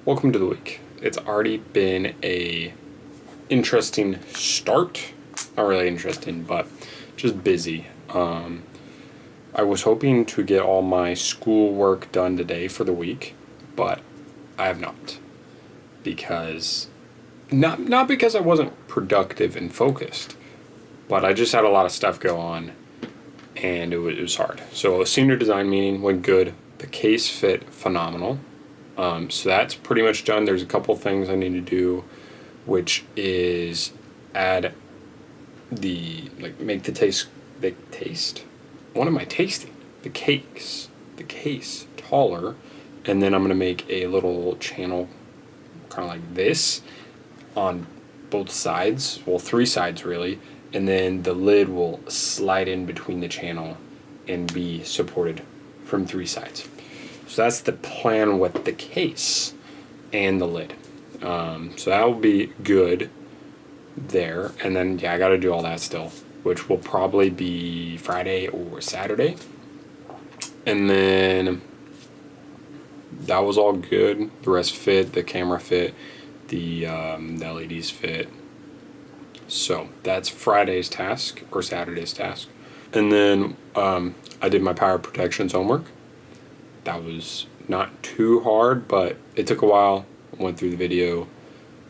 Welcome to the week. It's already been a interesting start. Not really interesting, but just busy. I was hoping to get all my schoolwork done today for the week, but I have not. Because not because I wasn't productive and focused, but I just had a lot of stuff go on and it was hard. So a senior design meeting went good. The case fit phenomenal. So that's pretty much done. There's a couple things I need to do, which is add make the taste. What am I tasting? The case taller, and then I'm gonna make a little channel, kind of like this, on both sides. Well, three sides really, and then the lid will slide in between the channel and be supported from three sides. So that's the plan with the case and the lid. So that will be good there. And then, I got to do all that still, which will probably be Friday or Saturday. And then that was all good. The rest fit, the camera fit, the LEDs fit. So that's Friday's task or Saturday's task. And then I did my power protections homework. That was not too hard, but it took a while. I went through the video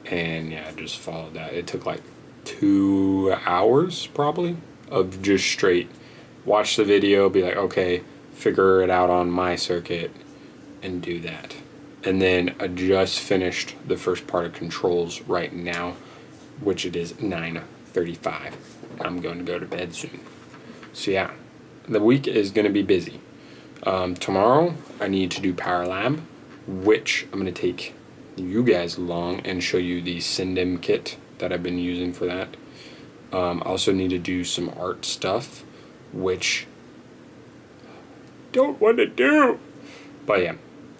and I just followed that. It took like 2 hours probably of just straight watch the video, be like, okay, figure it out on my circuit and do that. And then I just finished the first part of controls right now, which it is 9:35. I'm going to go to bed soon. So the week is going to be busy. Tomorrow I need to do Power Lab, which I'm going to take you guys along and show you the Cindim kit that I've been using for that. I also need to do some art stuff, which don't want to do. But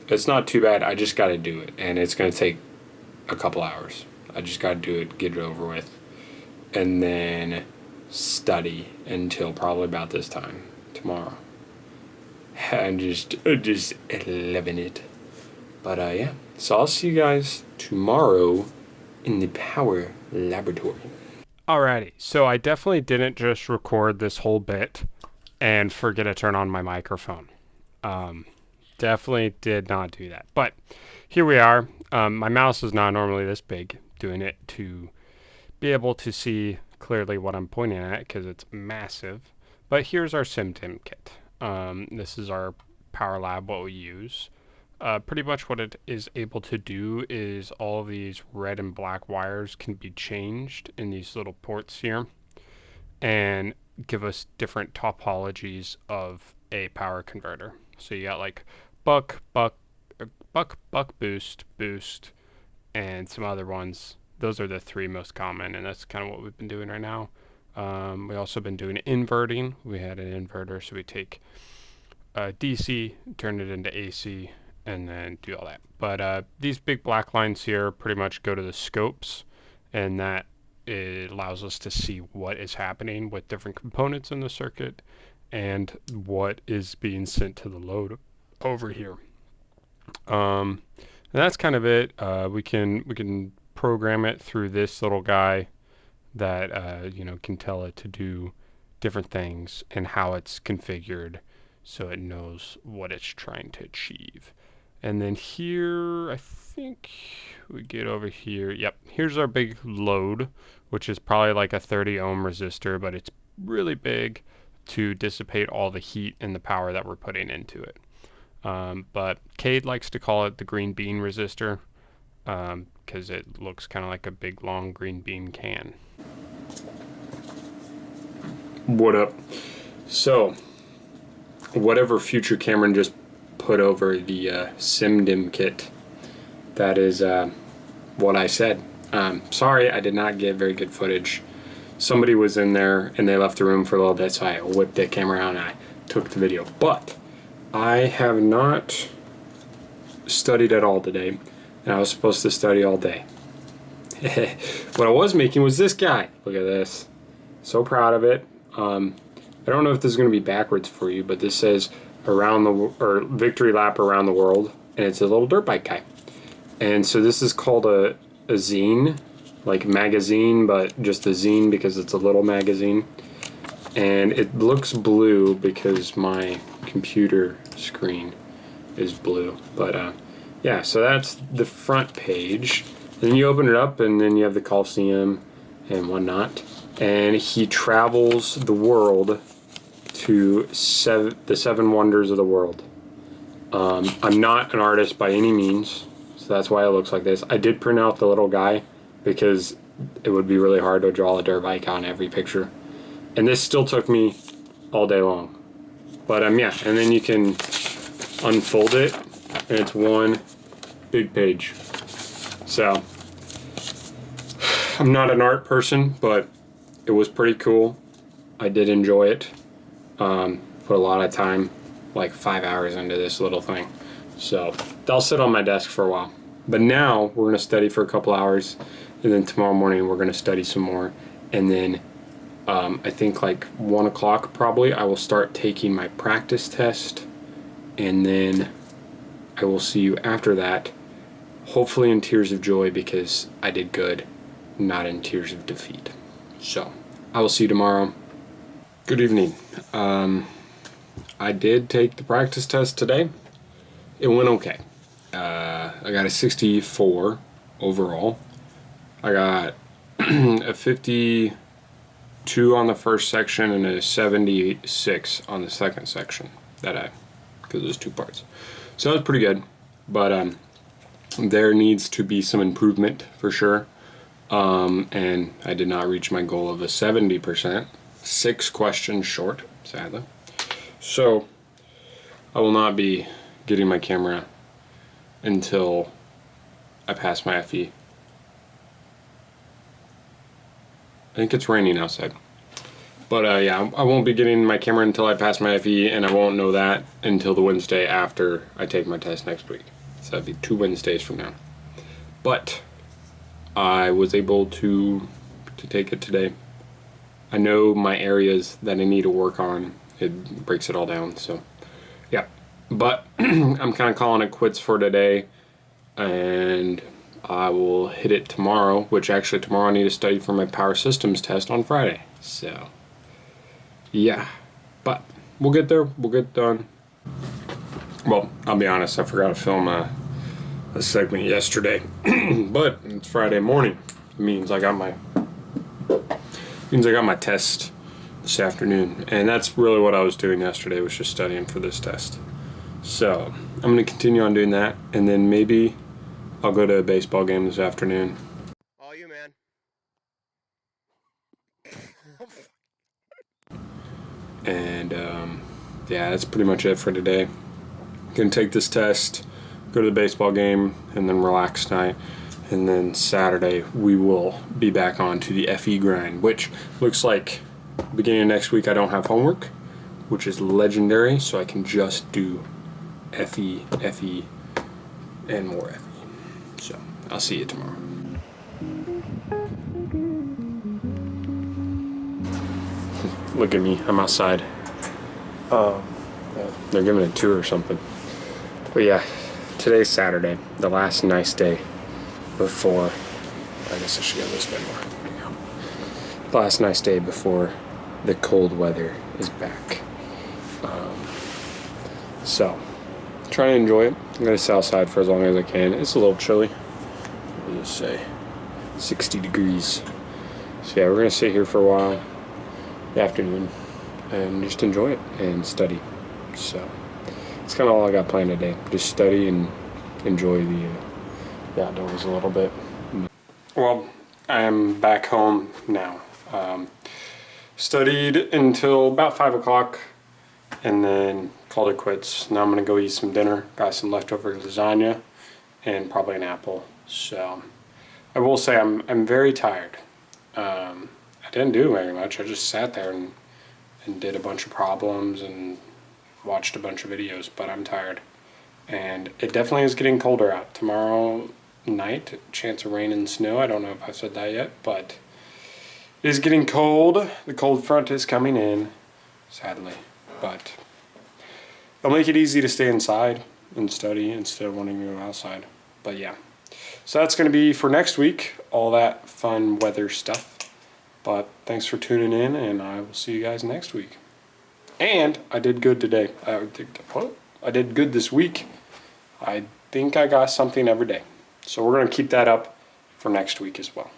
it's not too bad. I just got to do it, and it's going to take a couple hours. I just got to do it, get it over with, and then study until probably about this time tomorrow. I'm just loving it. But so I'll see you guys tomorrow in the power laboratory. Alrighty, so I definitely didn't just record this whole bit and forget to turn on my microphone. Definitely did not do that. But here we are. My mouse is not normally this big, doing it to be able to see clearly what I'm pointing at because it's massive. But here's our Cindim kit. This is our Power Lab, what we use. Pretty much what it is able to do is all of these red and black wires can be changed in these little ports here and give us different topologies of a power converter. So you got like buck, boost, and some other ones. Those are the three most common, and that's kind of what we've been doing right now. We also been doing inverting. We had an inverter, so we take DC, turn it into AC, and then do all that. But these big black lines here pretty much go to the scopes, and that it allows us to see what is happening with different components in the circuit and what is being sent to the load over here. And that's kind of it. We can program it through this little guy that can tell it to do different things and how it's configured so it knows what it's trying to achieve. And then here, I think we get over here. Yep, here's our big load, which is probably like a 30 ohm resistor, but it's really big to dissipate all the heat and the power that we're putting into it. But Cade likes to call it the green bean resistor because it looks kind of like a big long green bean can. What up? So, whatever future Cameron just put over the Cindim kit, that is what I said. Sorry, I did not get very good footage. Somebody was in there and they left the room for a little bit, so I whipped the camera out and I took the video. But I have not studied at all today, and I was supposed to study all day. What I was making was this guy. Look at this. So proud of it. I don't know if this is going to be backwards for you, but this says victory lap around the world, and it's a little dirt bike guy. And so this is called a zine, like magazine, but just a zine because it's a little magazine. And it looks blue because my computer screen is blue. But yeah, so that's the front page. Then you open it up, and then you have the Colosseum and whatnot. And he travels the world to the seven wonders of the world. I'm not an artist by any means, so that's why it looks like this. I did print out the little guy because it would be really hard to draw a dirt bike on every picture. And this still took me all day long. But yeah, and then you can unfold it, and it's one big page. So, I'm not an art person, but it was pretty cool. I did enjoy it. Put a lot of time, like 5 hours into this little thing. So, they'll sit on my desk for a while. But now, we're gonna study for a couple hours, and then tomorrow morning we're gonna study some more, and then I think like 1 o'clock probably I will start taking my practice test, and then I will see you after that, hopefully in tears of joy because I did good, not in tears of defeat. So I will see you tomorrow. Good evening. I did take the practice test today. It went okay. I got a 64 overall. I got a 52 on the first section and a 76 on the second section because there's 2 parts. So that was pretty good, but there needs to be some improvement for sure. And I did not reach my goal of a 70%, 6 questions short, sadly. So I will not be getting my camera until I pass my FE. I think it's raining outside. But yeah, I won't be getting my camera until I pass my FE, and I won't know that until the Wednesday after I take my test next week. So that'd be 2 Wednesdays from now. But I was able to take it today. I know my areas that I need to work on. It breaks it all down, so yeah. But I'm kind of calling it quits for today, and I will hit it tomorrow, which actually tomorrow I need to study for my power systems test on Friday. So yeah, but we'll get there. We'll get done. Well, I'll be honest, I forgot to film a segment yesterday, but it's Friday morning. It means I got my test this afternoon, and that's really what I was doing yesterday, was just studying for this test. So I'm going to continue on doing that, and then maybe I'll go to a baseball game this afternoon. All you, man. And yeah, that's pretty much it for today. Gonna take this test, go to the baseball game, and then relax tonight. And then Saturday we will be back on to the FE grind, which looks like beginning of next week I don't have homework, which is legendary, so I can just do FE, and more FE. So I'll see you tomorrow. Look at me, I'm outside. They're giving a tour or something. But yeah, today's Saturday, the last nice day before, I guess I should go this way more. There you go. The last nice day before the cold weather is back. So, trying to enjoy it. I'm gonna sit outside for as long as I can. It's a little chilly. We'll just say 60 degrees. So yeah, we're gonna sit here for a while, the afternoon, and just enjoy it and study. So it's kind of all I got planned today. Just study and enjoy the outdoors a little bit. Well, I am back home now. Studied until about 5 o'clock and then called it quits. Now I'm gonna go eat some dinner. Got some leftover lasagna and probably an apple. So I will say I'm very tired. I didn't do very much. I just sat there and did a bunch of problems and watched a bunch of videos, but I'm tired. And it definitely is getting colder out. Tomorrow night, chance of rain and snow. I don't know if I said that yet, but it is getting cold. The cold front is coming in, sadly. But it'll make it easy to stay inside and study instead of wanting to go outside. But yeah, So that's going to be for next week, all that fun weather stuff. But thanks for tuning in, and I will see you guys next week. And I did good today. I did good this week. I think I got something every day. So we're going to keep that up for next week as well.